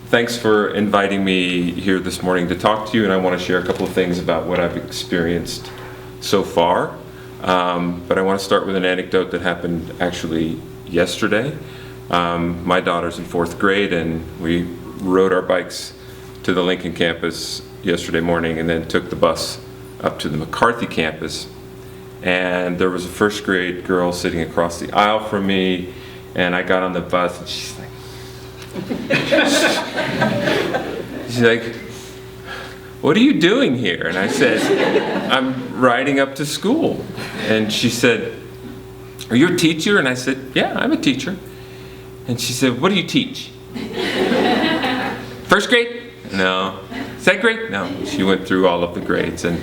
Thanks for inviting me here this morning to talk to you, and I want to share a couple of things about what I've experienced so far. But I want to start with an anecdote that happened actually yesterday. My daughter's in 4th grade, and we rode our bikes to the Lincoln campus yesterday morning and then took the bus up to the McCarthy campus. And there was a 1st grade girl sitting across the aisle from me, and I got on the bus and she's like, "What are you doing here?" And I said, "I'm riding up to school." And she said, "Are you a teacher?" And I said, "Yeah, I'm a teacher." And she said, "What do you teach?" "1st grade?" "No." "2nd grade?" "No." She went through all of the grades, and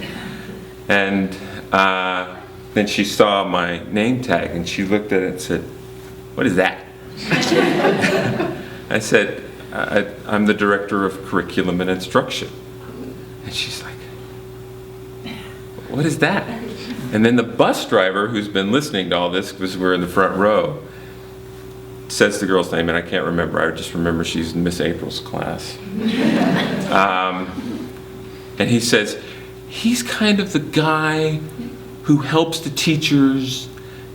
then she saw my name tag and she looked at it and said, "What is that?" I said, I'm the director of curriculum and instruction. And she's like, "What is that?" And then the bus driver, who's been listening to all this because we're in the front row, says the girl's name, and I can't remember. I just remember she's in Miss April's class. And he says, "He's kind of the guy who helps the teachers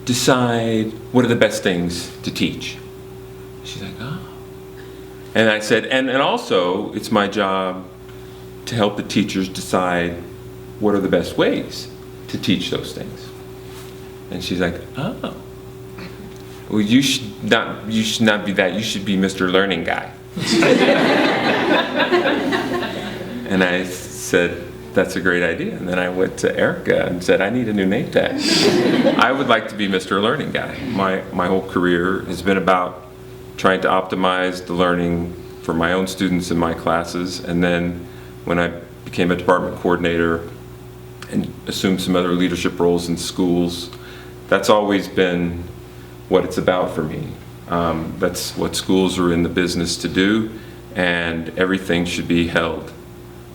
decide what are the best things to teach." She's like, "Oh." And I said, and also it's my job to help the teachers decide what are the best ways to teach those things. And she's like, "Oh. Well, you should not be that. You should be Mr. Learning Guy." And I said, "That's a great idea." And then I went to Erica and said, "I need a new name tag. I would like to be Mr. Learning Guy." My whole career has been about trying to optimize the learning for my own students in my classes. And then when I became a department coordinator and assumed some other leadership roles in schools, that's always been what it's about for me. That's what schools are in the business to do, and everything should be held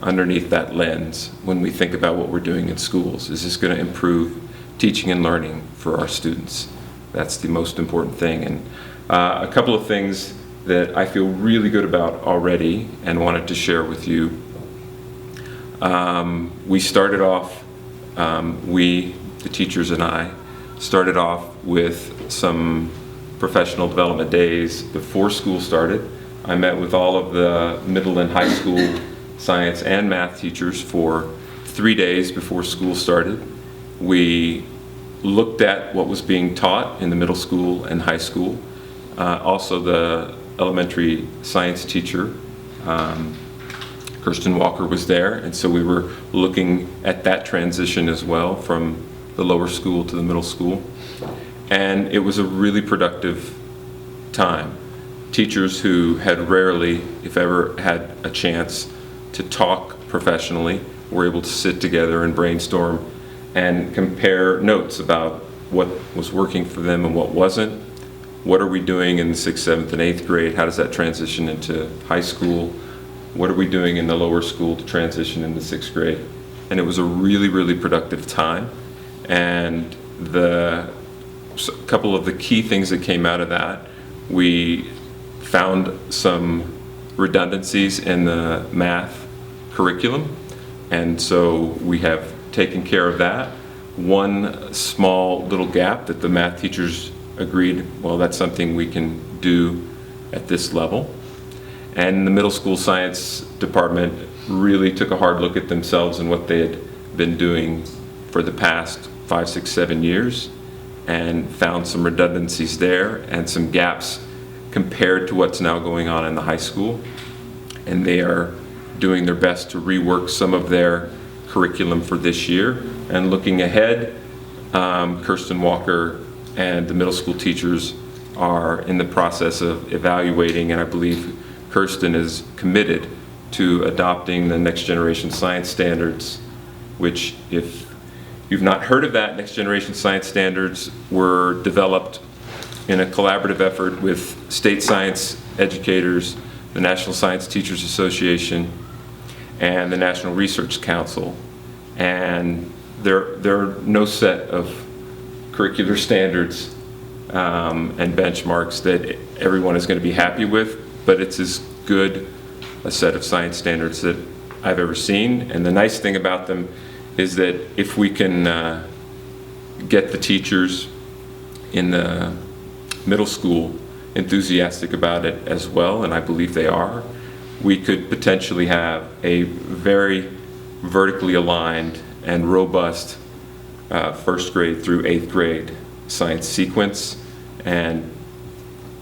underneath that lens when we think about what we're doing in schools. Is this going to improve teaching and learning for our students? That's the most important thing. And a couple of things that I feel really good about already and wanted to share with you. We started off, the teachers and I, started off with some professional development days before school started. I met with all of the middle and high school science and math teachers for 3 days before school started. We looked at what was being taught in the middle school and high school. Also the elementary science teacher, Kirsten Walker, was there, and so we were looking at that transition as well from the lower school to the middle school. And it was a really productive time. Teachers who had rarely, if ever, had a chance to talk professionally were able to sit together and brainstorm and compare notes about what was working for them and what wasn't. What are we doing in the 6th, 7th, and 8th grade? How does that transition into high school? What are we doing in the lower school to transition into 6th grade? And it was a really, really productive time. And a couple of the key things that came out of that, we found some redundancies in the math curriculum. And so we have taken care of that. One small little gap that the math teachers agreed, well, that's something we can do at this level. And the middle school science department really took a hard look at themselves and what they had been doing for the past 5, 6, 7 years, and found some redundancies there and some gaps compared to what's now going on in the high school. And they are doing their best to rework some of their curriculum for this year. And looking ahead, Kirsten Walker and the middle school teachers are in the process of evaluating, and I believe Kirsten is committed to adopting the next generation science standards, which, if you've not heard of that, next generation science standards were developed in a collaborative effort with state science educators, the National Science Teachers Association, and the National Research Council. And there are no set of curricular standards and benchmarks that everyone is going to be happy with, but it's as good a set of science standards that I've ever seen. And the nice thing about them is that if we can get the teachers in the middle school enthusiastic about it as well, and I believe they are, we could potentially have a very vertically aligned and robust first grade through 8th grade science sequence, and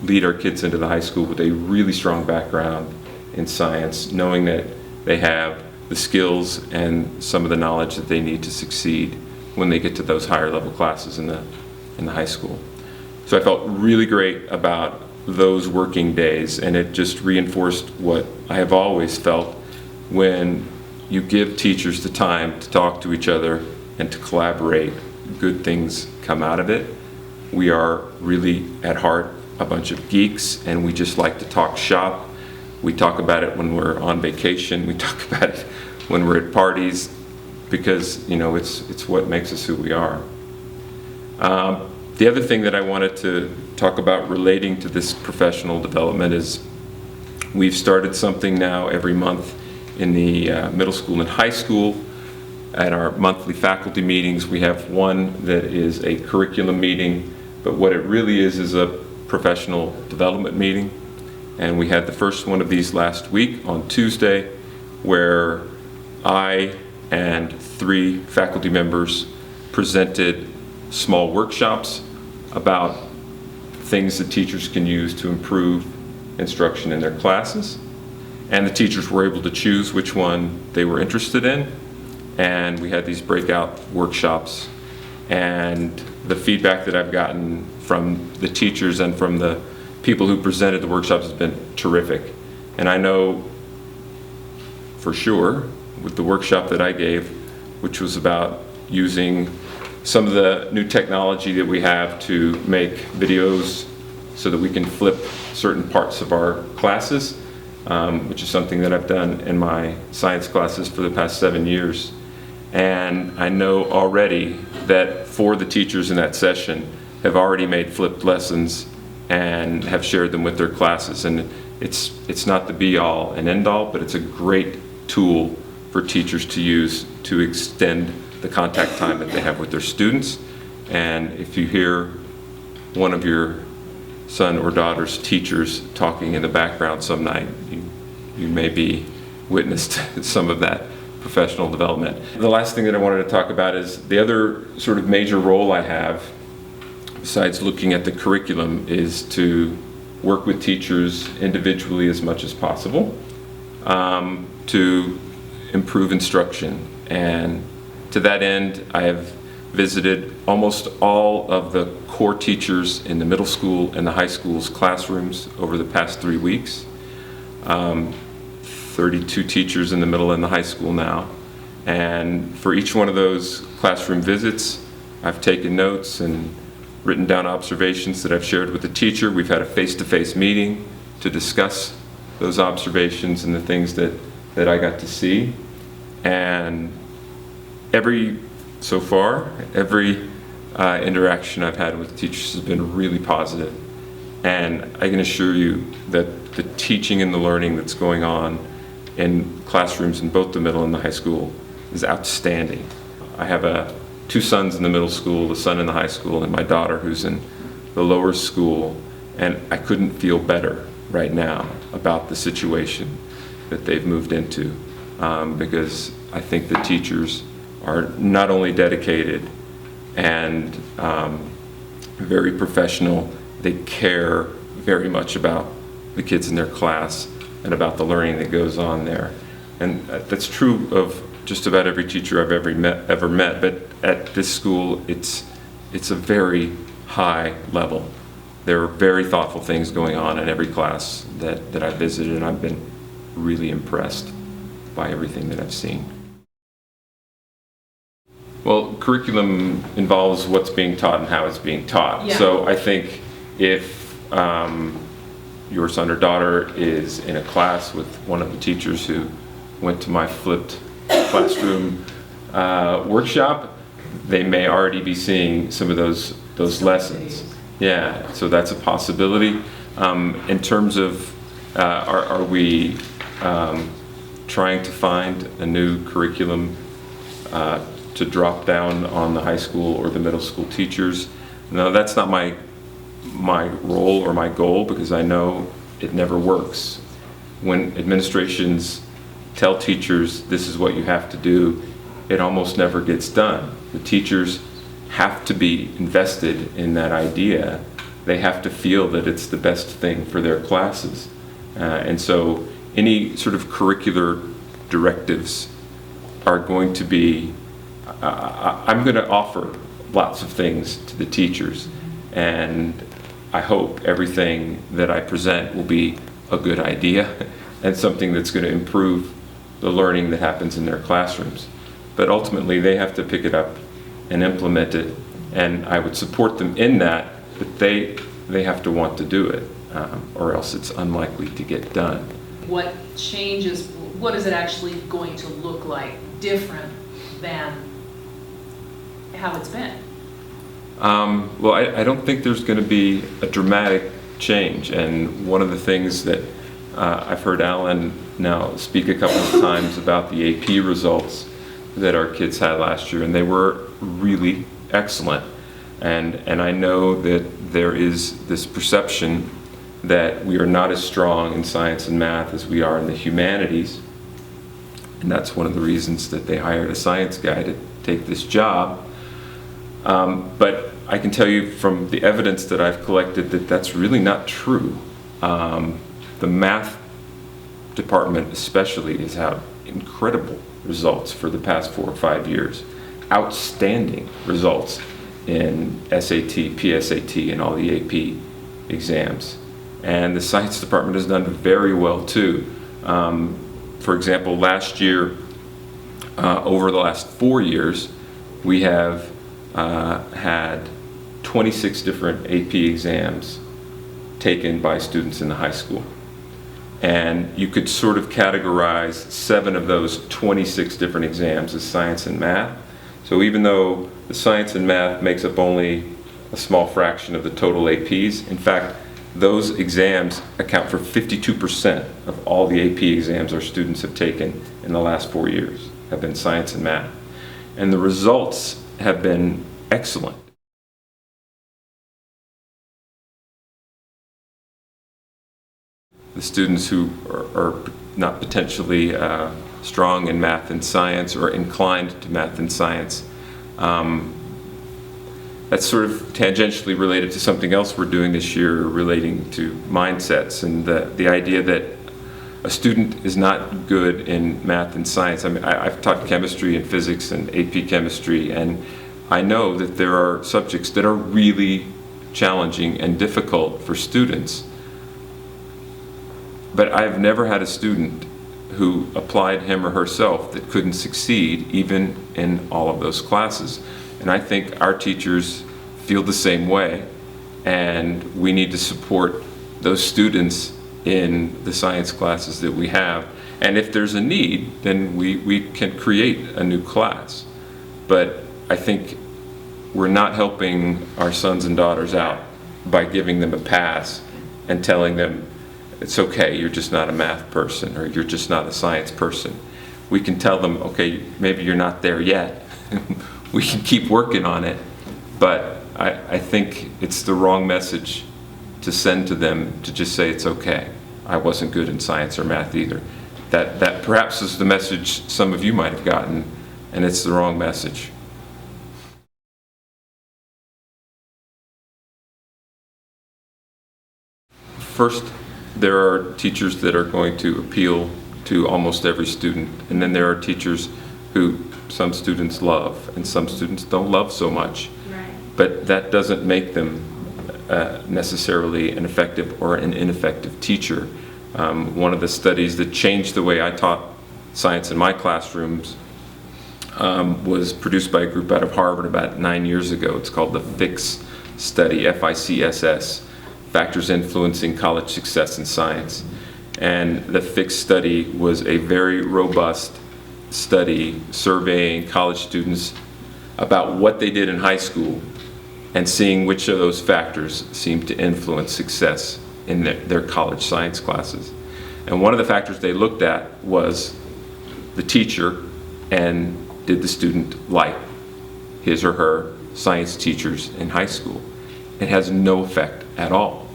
lead our kids into the high school with a really strong background in science, knowing that they have the skills and some of the knowledge that they need to succeed when they get to those higher level classes in the high school. So I felt really great about those working days, and it just reinforced what I have always felt: when you give teachers the time to talk to each other and to collaborate, good things come out of it. We are really at heart a bunch of geeks, and we just like to talk shop. We talk about it when we're on vacation. We talk about it when we're at parties, because it's what makes us who we are. The other thing that I wanted to talk about relating to this professional development is we've started something now every month in the middle school and high school. At our monthly faculty meetings, we have one that is a curriculum meeting, but what it really is a professional development meeting. And we had the first one of these last week on Tuesday, where I and 3 faculty members presented small workshops about things that teachers can use to improve instruction in their classes. And the teachers were able to choose which one they were interested in. And we had these breakout workshops. And the feedback that I've gotten from the teachers and from the people who presented the workshops has been terrific. And I know for sure with the workshop that I gave, which was about using some of the new technology that we have to make videos so that we can flip certain parts of our classes, which is something that I've done in my science classes for the past 7 years. And I know already that 4 of the teachers in that session have already made flipped lessons and have shared them with their classes. And it's not the be-all and end-all, but it's a great tool for teachers to use to extend the contact time that they have with their students. And if you hear one of your son or daughter's teachers talking in the background some night, you may be witness to some of that professional development. The last thing that I wanted to talk about is the other sort of major role I have, besides looking at the curriculum, is to work with teachers individually as much as possible to improve instruction. And to that end, I have visited almost all of the core teachers in the middle school and the high school's classrooms over the past 3 weeks. 32 teachers in the middle and the high school now. And for each one of those classroom visits, I've taken notes and written down observations that I've shared with the teacher. We've had a face-to-face meeting to discuss those observations and the things that I got to see. And so far, every interaction I've had with teachers has been really positive. And I can assure you that the teaching and the learning that's going on in classrooms in both the middle and the high school is outstanding. I have 2 sons in the middle school, a son in the high school, and my daughter who's in the lower school, and I couldn't feel better right now about the situation that they've moved into, because I think the teachers are not only dedicated and very professional, they care very much about the kids in their class and about the learning that goes on there. And that's true of just about every teacher I've ever met, but at this school, it's a very high level. There are very thoughtful things going on in every class that I've visited, and I've been really impressed by everything that I've seen. Well, curriculum involves what's being taught and how it's being taught. Yeah. So I think if your son or daughter is in a class with one of the teachers who went to my flipped classroom workshop, they may already be seeing some of those lessons. Yeah, so that's a possibility. In terms of are we trying to find a new curriculum to drop down on the high school or the middle school teachers. No, that's not my role or my goal, because I know it never works. When administrations tell teachers this is what you have to do, it almost never gets done. The teachers have to be invested in that idea. They have to feel that it's the best thing for their classes. And so any sort of curricular directives are going to be, I'm going to offer lots of things to the teachers, and I hope everything that I present will be a good idea and something that's going to improve the learning that happens in their classrooms. But ultimately, they have to pick it up and implement it, and I would support them in that, but they have to want to do it, or else it's unlikely to get done. What changes, what is it actually going to look like different than how it's been? Well, I don't think there's going to be a dramatic change, and one of the things that I've heard Alan now speak a couple of times about the AP results that our kids had last year, and they were really excellent. And I know that there is this perception that we are not as strong in science and math as we are in the humanities, and that's one of the reasons that they hired a science guy to take this job. But I can tell you from the evidence that I've collected that that's really not true. The math department especially has had incredible results for the past 4 or 5 years. Outstanding results in SAT, PSAT, and all the AP exams. And the science department has done very well too. For example, last year, over the last 4 years, we have had 26 different AP exams taken by students in the high school. And you could sort of categorize 7 of those 26 different exams as science and math. So even though the science and math makes up only a small fraction of the total APs, in fact, those exams account for 52% of all the AP exams our students have taken in the last 4 years, have been science and math. And the results have been excellent. The students who are not potentially strong in math and science or inclined to math and science, that's sort of tangentially related to something else we're doing this year relating to mindsets, and the idea that a student is not good in math and science. I mean, I've taught chemistry and physics and AP chemistry, and I know that there are subjects that are really challenging and difficult for students. But I've never had a student who applied him or herself that couldn't succeed even in all of those classes. And I think our teachers feel the same way, and we need to support those students in the science classes that we have. And if there's a need, then we can create a new class. But I think we're not helping our sons and daughters out by giving them a pass and telling them, it's okay, you're just not a math person, or you're just not a science person. We can tell them, okay, maybe you're not there yet. We can keep working on it, but I think it's the wrong message to send to them to just say it's okay. I wasn't good in science or math either. That perhaps is the message some of you might have gotten, and it's the wrong message. First, there are teachers that are going to appeal to almost every student, and then there are teachers who some students love and some students don't love so much. Right. But that doesn't make them necessarily an effective or an ineffective teacher. One of the studies that changed the way I taught science in my classrooms was produced by a group out of Harvard about 9 years ago. It's called the FICS study, F-I-C-S-S. Factors Influencing College Success in Science. And the FICS study was a very robust study surveying college students about what they did in high school and seeing which of those factors seemed to influence success in their college science classes. And one of the factors they looked at was the teacher, and did the student like his or her science teachers in high school. It has no effect at all.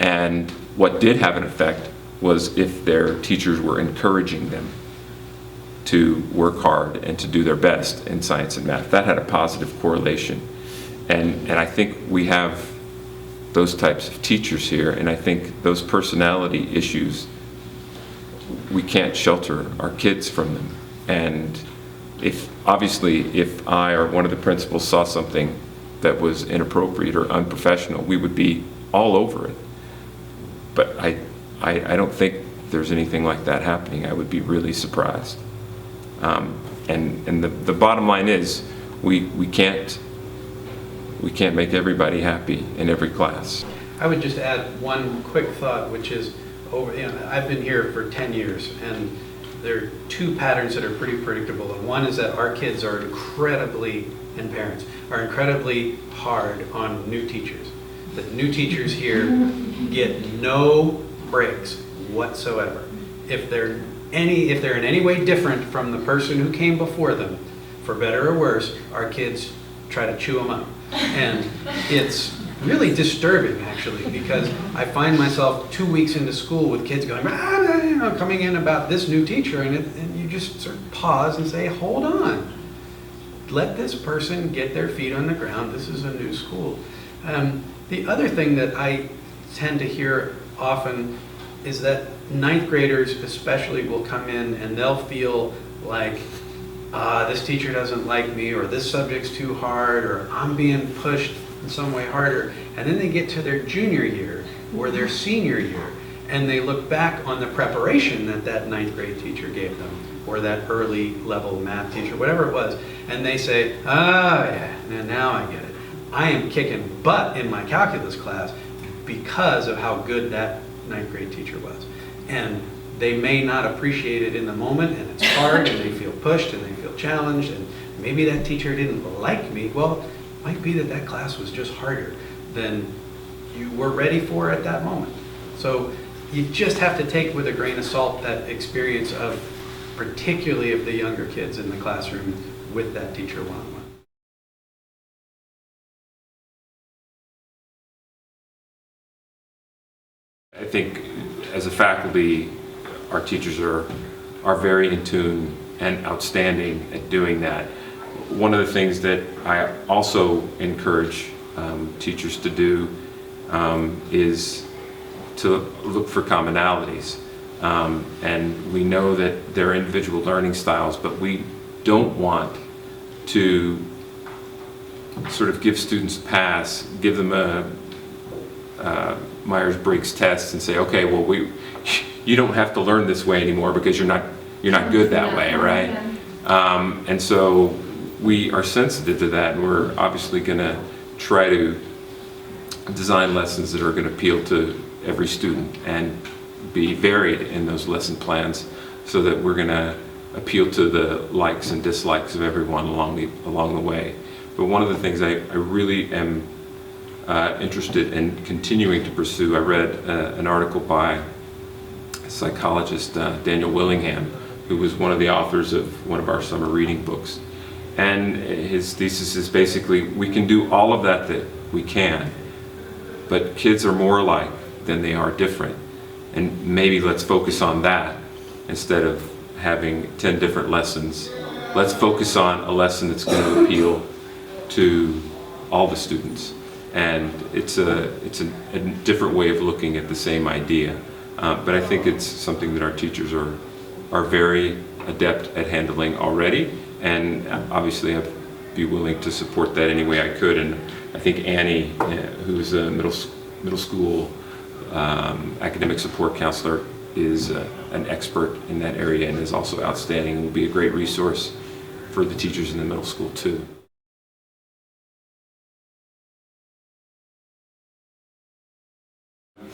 And what did have an effect was if their teachers were encouraging them to work hard and to do their best in science and math. That had a positive correlation. And I think we have those types of teachers here, and I think those personality issues, we can't shelter our kids from them. And obviously if I or one of the principals saw something that was inappropriate or unprofessional, we would be all over it. But I don't think there's anything like that happening. I would be really surprised. And the bottom line is we can't make everybody happy in every class. I would just add one quick thought, which is, I've been here for 10 years, and there are two patterns that are pretty predictable. And one is that our kids are incredibly, and parents, are incredibly hard on new teachers. That new teachers here get no breaks whatsoever. If they're in any way different from the person who came before them, for better or worse, our kids try to chew them up. And it's really disturbing, actually, because I find myself 2 weeks into school with kids going, coming in about this new teacher, and you just sort of pause and say, hold on. Let this person get their feet on the ground. This is a new school. The other thing that I tend to hear often is that ninth graders especially will come in and they'll feel like, this teacher doesn't like me, or this subject's too hard, or I'm being pushed in some way harder. And then they get to their junior year or their senior year, and they look back on the preparation that ninth grade teacher gave them, or that early level math teacher, whatever it was, and they say, yeah, now I get it. I am kicking butt in my calculus class because of how good that ninth grade teacher was. And they may not appreciate it in the moment, and it's hard, and they feel pushed, and they feel challenged, and maybe that teacher didn't like me. Well, it might be that class was just harder than you were ready for at that moment. So you just have to take with a grain of salt that experience of, particularly of the younger kids in the classroom with that teacher one-on-one. I think as a faculty, our teachers are very in tune and outstanding at doing that. One of the things that I also encourage teachers to do is to look for commonalities. And we know that there are individual learning styles, but we don't want to sort of give students a pass, give them a Myers-Briggs test and say, okay, well, you don't have to learn this way anymore because you're not good that way, right? And so we are sensitive to that, and we're obviously going to try to design lessons that are going to appeal to every student and be varied in those lesson plans, so that we're going to appeal to the likes and dislikes of everyone along the way. But one of the things I really am interested in continuing to pursue, I read an article by psychologist Daniel Willingham, who was one of the authors of one of our summer reading books. And his thesis is basically, we can do all of that we can, but kids are more alike than they are different. And maybe let's focus on that instead of having 10 different lessons. Let's focus on a lesson that's going to appeal to all the students. And it's a different way of looking at the same idea. But I think it's something that our teachers are very adept at handling already, and obviously I'd be willing to support that any way I could. And I think Annie, who's a middle school academic support counselor, is an expert in that area and is also outstanding and will be a great resource for the teachers in the middle school too.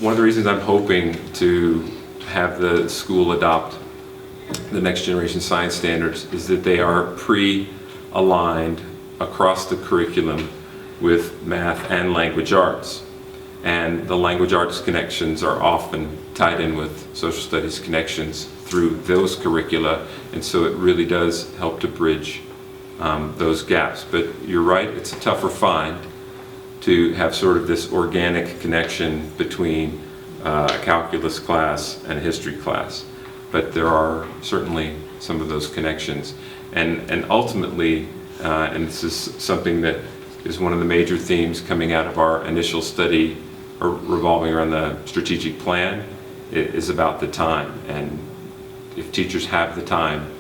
One of the reasons I'm hoping to have the school adopt the next generation science standards is that they are pre-aligned across the curriculum with math and language arts. And the language arts connections are often tied in with social studies connections through those curricula, and so it really does help to bridge those gaps. But you're right, it's a tougher find to have sort of this organic connection between a calculus class and a history class. But there are certainly some of those connections. And ultimately, and this is something that is one of the major themes coming out of our initial study revolving around the strategic plan, it is about the time. And if teachers have the time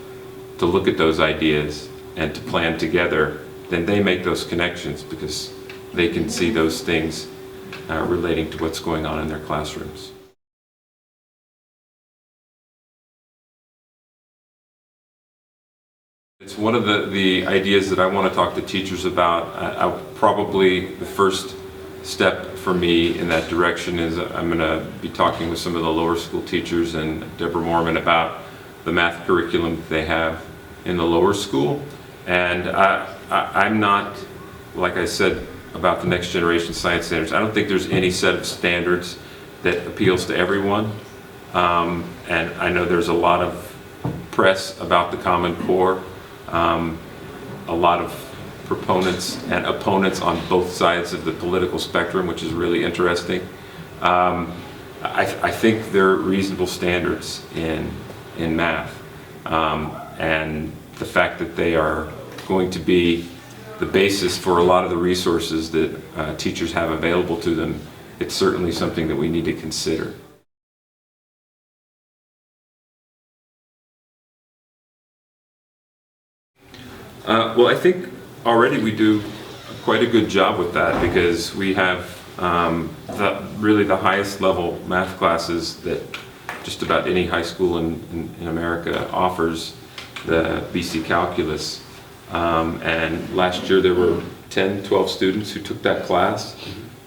to look at those ideas and to plan together, then they make those connections because they can see those things relating to what's going on in their classrooms. It's one of the ideas that I want to talk to teachers about. Probably the first step for me in that direction is I'm going to be talking with some of the lower school teachers and Deborah Mormon about the math curriculum that they have in the lower school. And I'm not, like I said about the next generation science standards, I don't think there's any set of standards that appeals to everyone. And I know there's a lot of press about the Common Core. A lot of proponents and opponents on both sides of the political spectrum, which is really interesting. I think there are reasonable standards in math, and the fact that they are going to be the basis for a lot of the resources that teachers have available to them, it's certainly something that we need to consider. Well, I think already we do quite a good job with that because we have really the highest level math classes that just about any high school in America offers, the BC Calculus. And last year there were 10, 12 students who took that class,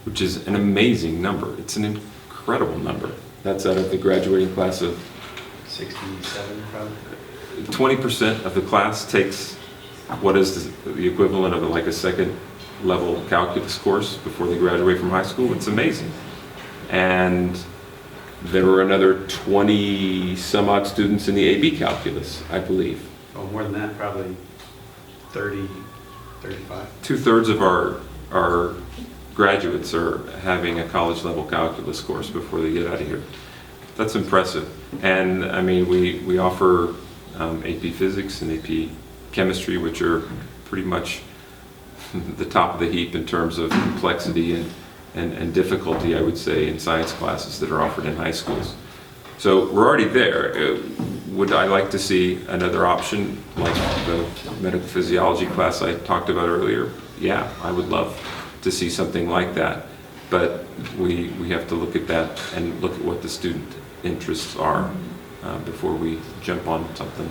which is an amazing number. It's an incredible number. That's out of the graduating class of 67 probably. 20% of the class takes what is the equivalent of like a second level calculus course before they graduate from high school. It's amazing. And there were another 20 some odd students in the AB calculus, I believe. Oh, more than that, probably 30, 35. 2/3 of our graduates are having a college level calculus course before they get out of here. That's impressive. And I mean, we offer AP Physics and AP Chemistry, which are pretty much the top of the heap in terms of complexity and difficulty, I would say, in science classes that are offered in high schools. So we're already there. Would I like to see another option like the medical physiology class I talked about earlier? Yeah, I would love to see something like that. But we have to look at that and look at what the student interests are before we jump on something